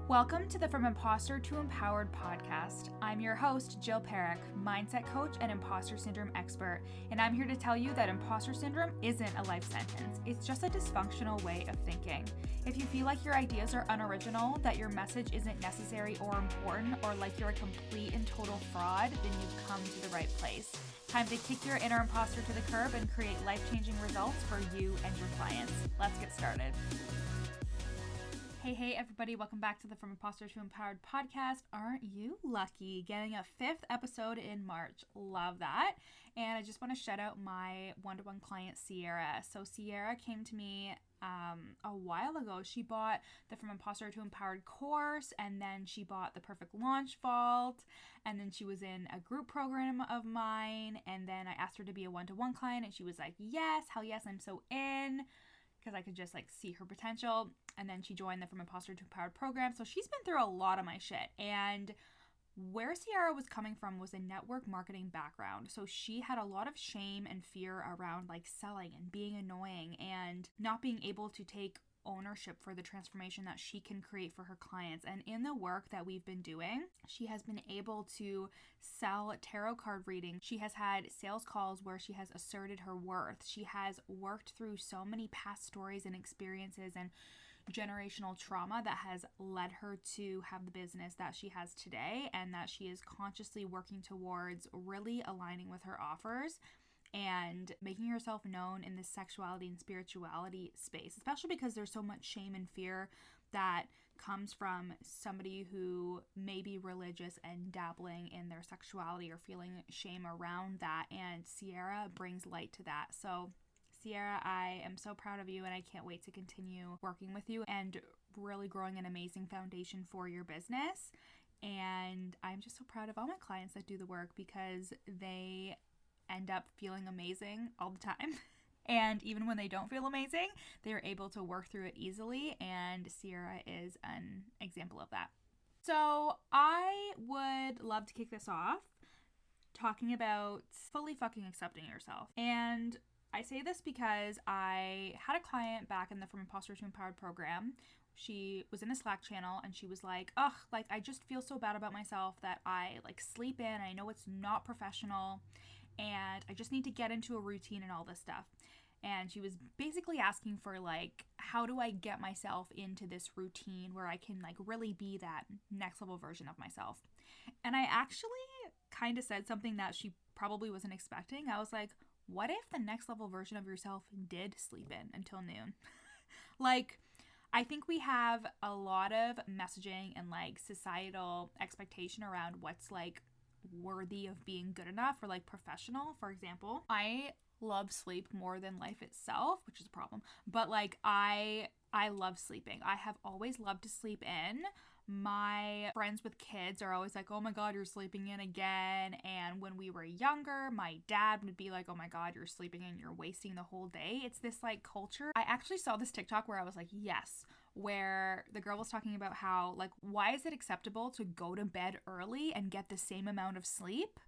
Welcome to the From Imposter to Empowered podcast. I'm your host, Jill Perrick, mindset coach and imposter syndrome expert, and I'm here to tell you that imposter syndrome isn't a life sentence. It's just a dysfunctional way of thinking. If you feel like your ideas are unoriginal, that your message isn't necessary or important, or like you're a complete and total fraud, then you've come to the right place. Time to kick your inner imposter to the curb and create life-changing results for you and your clients. Let's get started. Hey everybody, welcome back to the From Imposter to Empowered podcast. Aren't you lucky? Getting a 5th episode in March. Love that. And I just want to shout out my one-to-one client, Sierra. So Sierra came to me a while ago. She bought the From Imposter to Empowered course, and then she bought the Perfect Launch Vault, and then she was in a group program of mine, and then I asked her to be a one-to-one client, and she was like, yes, hell yes, I'm so in, because I could just like see her potential. And then she joined the From Imposter to Empowered program. So she's been through a lot of my shit. And where Sierra was coming from was a network marketing background. So she had a lot of shame and fear around like selling and being annoying and not being able to take ownership for the transformation that she can create for her clients. And in the work that we've been doing, she has been able to sell tarot card reading. She has had sales calls where she has asserted her worth. She has worked through so many past stories and experiences and generational trauma that has led her to have the business that she has today, and that she is consciously working towards really aligning with her offers and making herself known in this sexuality and spirituality space, especially because there's so much shame and fear that comes from somebody who may be religious and dabbling in their sexuality or feeling shame around that. And Sierra brings light to that. So Sierra, I am so proud of you, and I can't wait to continue working with you and really growing an amazing foundation for your business. And I'm just so proud of all my clients that do the work, because they end up feeling amazing all the time. And even when they don't feel amazing, they're able to work through it easily. And Sierra is an example of that. So I would love to kick this off talking about fully fucking accepting yourself. And I say this because I had a client back in the From Imposter to Empowered program. She was in a Slack channel and she was like, ugh, like I just feel so bad about myself that I like sleep in. I know it's not professional and I just need to get into a routine and all this stuff. And she was basically asking for like, how do I get myself into this routine where I can like really be that next level version of myself? And I actually kind of said something that she probably wasn't expecting. I was like, what if the next level version of yourself did sleep in until noon? Like, I think we have a lot of messaging and like societal expectation around what's like worthy of being good enough or like professional. For example, I love sleep more than life itself, which is a problem. But like I love sleeping. I have always loved to sleep in. My friends with kids are always like, oh my God, you're sleeping in again. And when we were younger, my dad would be like, oh my God, you're sleeping in, you're wasting the whole day. It's this like culture. I actually saw this TikTok where I was like, yes, where the girl was talking about how like, why is it acceptable to go to bed early and get the same amount of sleep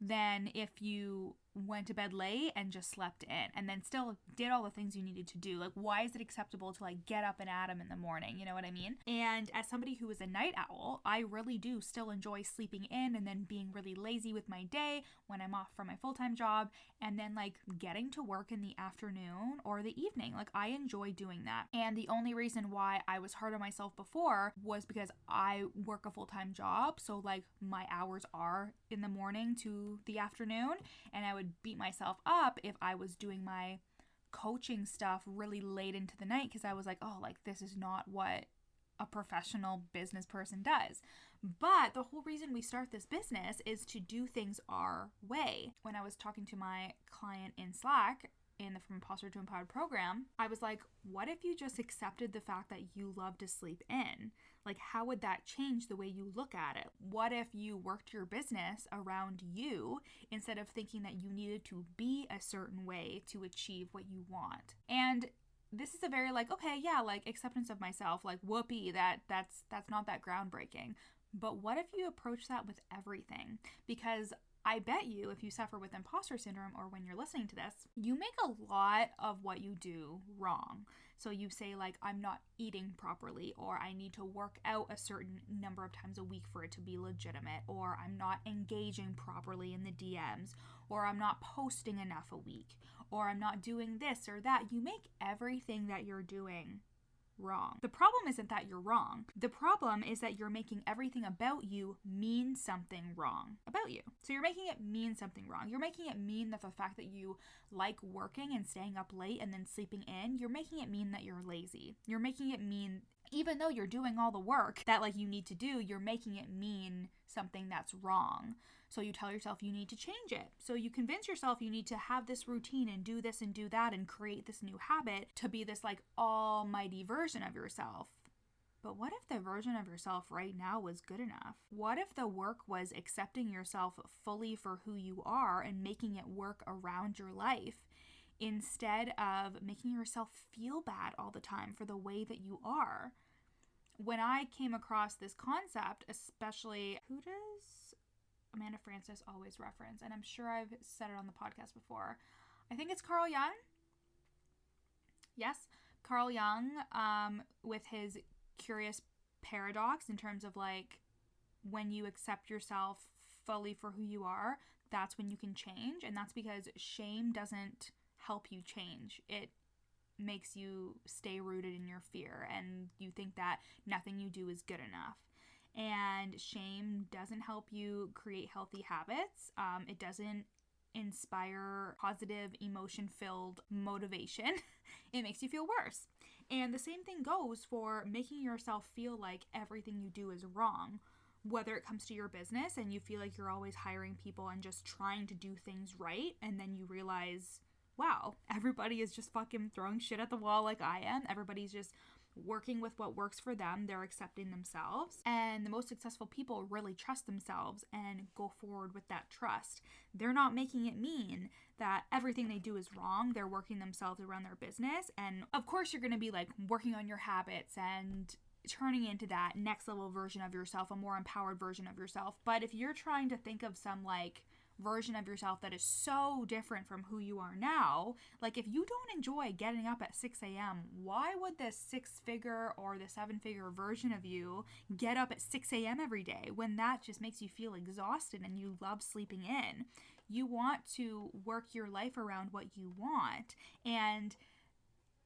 than if you went to bed late and just slept in and then still did all the things you needed to do? Like, why is it acceptable to like get up and at 'em in the morning? You know what I mean? And as somebody who is a night owl, I really do still enjoy sleeping in and then being really lazy with my day when I'm off from my full-time job, and then like getting to work in the afternoon or the evening. Like, I enjoy doing that. And the only reason why I was hard on myself before was because I work a full-time job. So like my hours are in the morning to the afternoon, and I would beat myself up if I was doing my coaching stuff really late into the night, because I was like, oh, like this is not what a professional business person does. But the whole reason we start this business is to do things our way. When I was talking to my client in Slack in the From Imposter to Empowered program, I was like, what if you just accepted the fact that you love to sleep in? Like, how would that change the way you look at it? What if you worked your business around you instead of thinking that you needed to be a certain way to achieve what you want? And this is a very like, okay, yeah, like acceptance of myself, like whoopee, that's not that groundbreaking. But what if you approach that with everything? Because I bet you, if you suffer with imposter syndrome, or when you're listening to this, you make a lot of what you do wrong. So you say like, I'm not eating properly, or I need to work out a certain number of times a week for it to be legitimate, or I'm not engaging properly in the DMs, or I'm not posting enough a week, or I'm not doing this or that. You make everything that you're doing wrong. The problem isn't that you're wrong. The problem is that you're making everything about you mean something wrong about you. So you're making it mean something wrong. You're making it mean that the fact that you like working and staying up late and then sleeping in, you're making it mean that you're lazy. You're making it mean, even though you're doing all the work that like you need to do, you're making it mean something that's wrong. So you tell yourself you need to change it. So you convince yourself you need to have this routine and do this and do that and create this new habit to be this like almighty version of yourself. But what if the version of yourself right now was good enough? What if the work was accepting yourself fully for who you are and making it work around your life, instead of making yourself feel bad all the time for the way that you are? When I came across this concept, especially, who does Amanda Francis always reference? And I'm sure I've said it on the podcast before. I think it's Carl Jung. Yes, Carl Jung, with his curious paradox in terms of like, when you accept yourself fully for who you are, that's when you can change. And that's because shame doesn't help you change. It makes you stay rooted in your fear, and you think that nothing you do is good enough. And shame doesn't help you create healthy habits. It doesn't inspire positive, emotion-filled motivation. It makes you feel worse. And the same thing goes for making yourself feel like everything you do is wrong. Whether it comes to your business and you feel like you're always hiring people and just trying to do things right, and then you realize, wow, everybody is just fucking throwing shit at the wall like I am. Everybody's just working with what works for them. They're accepting themselves. And the most successful people really trust themselves and go forward with that trust. They're not making it mean that everything they do is wrong. They're working themselves around their business. And of course, you're going to be like working on your habits and turning into that next level version of yourself, a more empowered version of yourself. But if you're trying to think of some like version of yourself that is so different from who you are now, like if you don't enjoy getting up at 6 a.m., why would the 6-figure or the 7-figure version of you get up at 6 a.m. every day when that just makes you feel exhausted and you love sleeping in? You want to work your life around what you want. And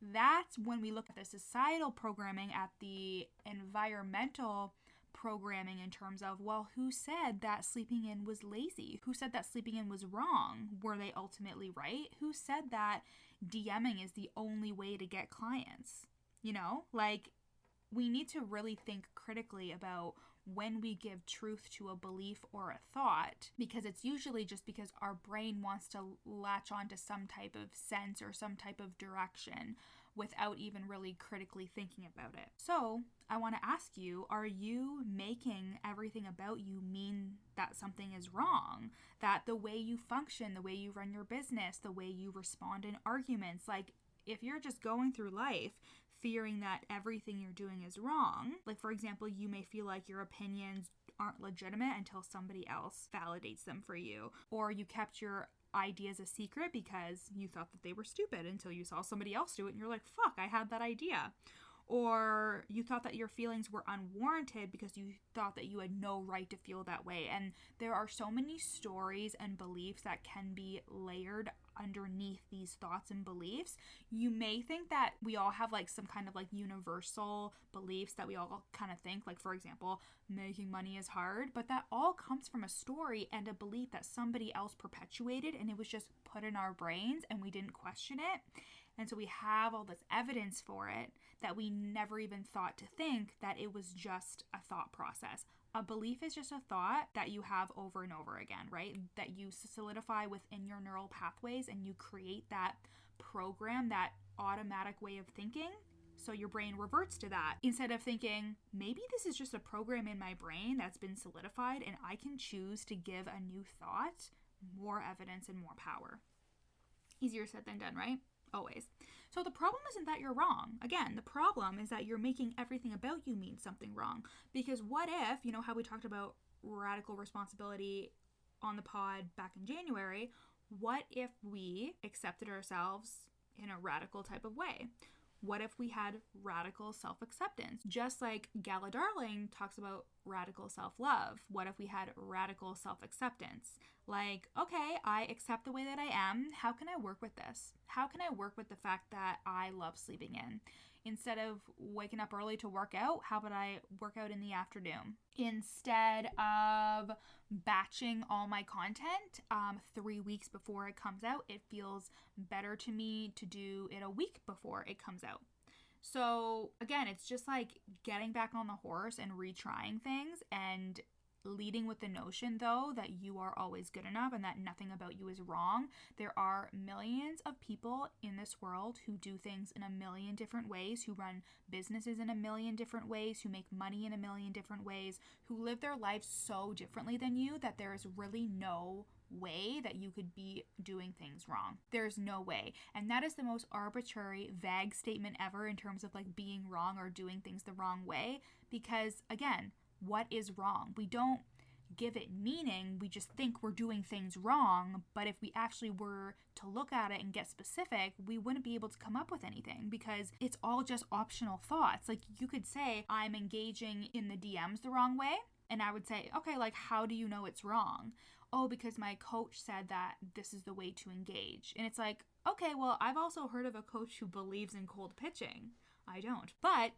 that's when we look at the societal programming, at the environmental programming in terms of, well, who said that sleeping in was lazy? Who said that sleeping in was wrong? Were they ultimately right? Who said that DMing is the only way to get clients? You know, like, we need to really think critically about when we give truth to a belief or a thought, because it's usually just because our brain wants to latch on to some type of sense or some type of direction without even really critically thinking about it. So I want to ask you, are you making everything about you mean that something is wrong? That the way you function, the way you run your business, the way you respond in arguments, like if you're just going through life fearing that everything you're doing is wrong, like for example, you may feel like your opinions aren't legitimate until somebody else validates them for you, or you kept your ideas a secret because you thought that they were stupid until you saw somebody else do it and you're like, fuck, I had that idea. Or you thought that your feelings were unwarranted because you thought that you had no right to feel that way. And there are so many stories and beliefs that can be layered underneath these thoughts and beliefs. You may think that we all have like some kind of like universal beliefs that we all kind of think, like for example, making money is hard, but that all comes from a story and a belief that somebody else perpetuated, and it was just put in our brains and we didn't question it. And so we have all this evidence for it that we never even thought to think that it was just a thought process. A belief is just a thought that you have over and over again, right? That you solidify within your neural pathways and you create that program, that automatic way of thinking. So your brain reverts to that instead of thinking, maybe this is just a program in my brain that's been solidified and I can choose to give a new thought more evidence and more power. Easier said than done, right? Always. So the problem isn't that you're wrong. Again, the problem is that you're making everything about you mean something wrong. Because what if, you know how we talked about radical responsibility on the pod back in January, what if we accepted ourselves in a radical type of way? What if we had radical self-acceptance? Just like Gala Darling talks about radical self-love. What if we had radical self-acceptance? Like, okay, I accept the way that I am. How can I work with this? How can I work with the fact that I love sleeping in? Instead of waking up early to work out, how about I work out in the afternoon? Instead of batching all my content 3 weeks before it comes out, it feels better to me to do it a week before it comes out. So again, it's just like getting back on the horse and retrying things, and leading with the notion, though, that you are always good enough and that nothing about you is wrong. There are millions of people in this world who do things in a million different ways, who run businesses in a million different ways, who make money in a million different ways, who live their lives so differently than you that there is really no way that you could be doing things wrong. There's no way. And that is the most arbitrary, vague statement ever in terms of like being wrong or doing things the wrong way. Because again, what is wrong? We don't give it meaning. We just think we're doing things wrong. But if we actually were to look at it and get specific, we wouldn't be able to come up with anything, because it's all just optional thoughts. Like, you could say, I'm engaging in the DMs the wrong way. And I would say, okay, like, how do you know it's wrong? Oh, because my coach said that this is the way to engage. And it's like, okay, well, I've also heard of a coach who believes in cold pitching. I don't. But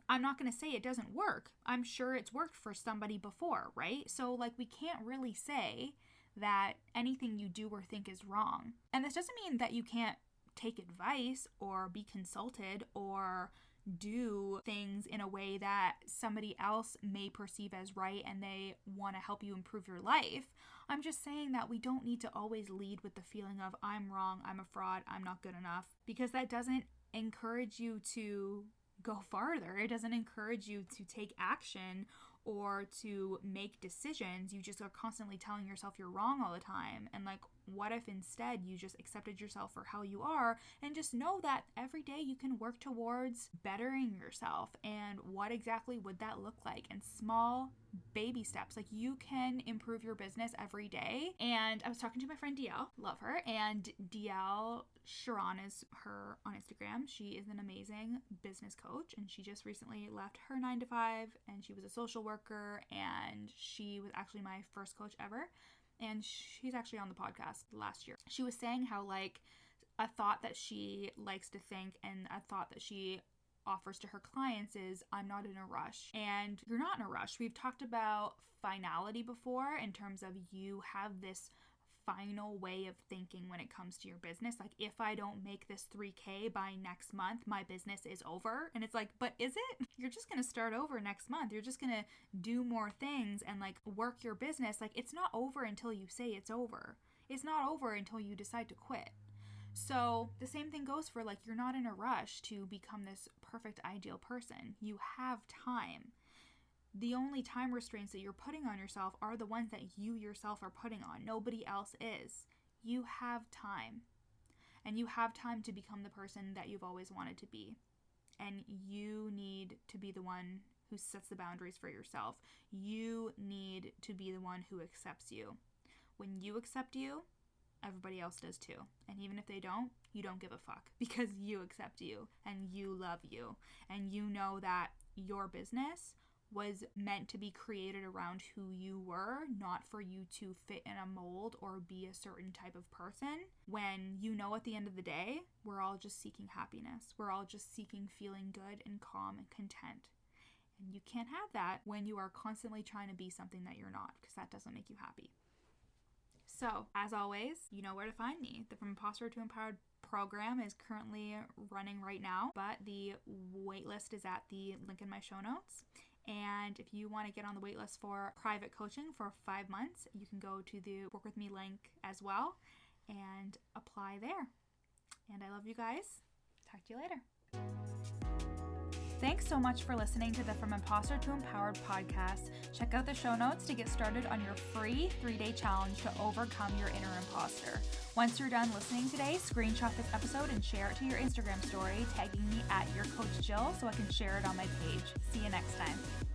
I'm not going to say it doesn't work. I'm sure it's worked for somebody before, right? So like, we can't really say that anything you do or think is wrong. And this doesn't mean that you can't take advice or be consulted or do things in a way that somebody else may perceive as right and they want to help you improve your life. I'm just saying that we don't need to always lead with the feeling of I'm wrong, I'm a fraud, I'm not good enough, because that doesn't encourage you to go farther. It doesn't encourage you to take action or to make decisions. You just are constantly telling yourself you're wrong all the time. And like, what if instead you just accepted yourself for how you are and just know that every day you can work towards bettering yourself? And what exactly would that look like? And small baby steps. Like, you can improve your business every day. And I was talking to my friend DL, love her, and DL Sharon is her on Instagram. She is an amazing business coach, and she just recently left her 9-to-5, and she was a social worker, and she was actually my first coach ever. And she's actually on the podcast last year. She was saying how like a thought that she likes to think and a thought that she offers to her clients is, I'm not in a rush. And you're not in a rush. We've talked about finality before, in terms of you have this final way of thinking when it comes to your business. Like, if I don't make this 3K by next month, my business is over. And it's like, but is it? You're just going to start over next month. You're just going to do more things and like work your business. Like, it's not over until you say it's over. It's not over until you decide to quit. So the same thing goes for like, you're not in a rush to become this perfect ideal person. You have time. The only time restraints that you're putting on yourself are the ones that you yourself are putting on. Nobody else is. You have time. And you have time to become the person that you've always wanted to be. And you need to be the one who sets the boundaries for yourself. You need to be the one who accepts you. When you accept you, everybody else does too. And even if they don't, you don't give a fuck, because you accept you and you love you. And you know that your business was meant to be created around who you were, not for you to fit in a mold or be a certain type of person. When you know at the end of the day, we're all just seeking happiness. We're all just seeking feeling good and calm and content. And you can't have that when you are constantly trying to be something that you're not, because that doesn't make you happy. So, as always, you know where to find me. The From Imposter to Empowered program is currently running right now, but the waitlist is at the link in my show notes. And if you want to get on the waitlist for private coaching for 5 months, you can go to the Work With Me link as well and apply there. And I love you guys. Talk to you later. Thanks so much for listening to the From Imposter to Empowered podcast. Check out the show notes to get started on your free 3-day challenge to overcome your inner imposter. Once you're done listening today, screenshot this episode and share it to your Instagram story, tagging me at YourCoachJill so I can share it on my page. See you next time.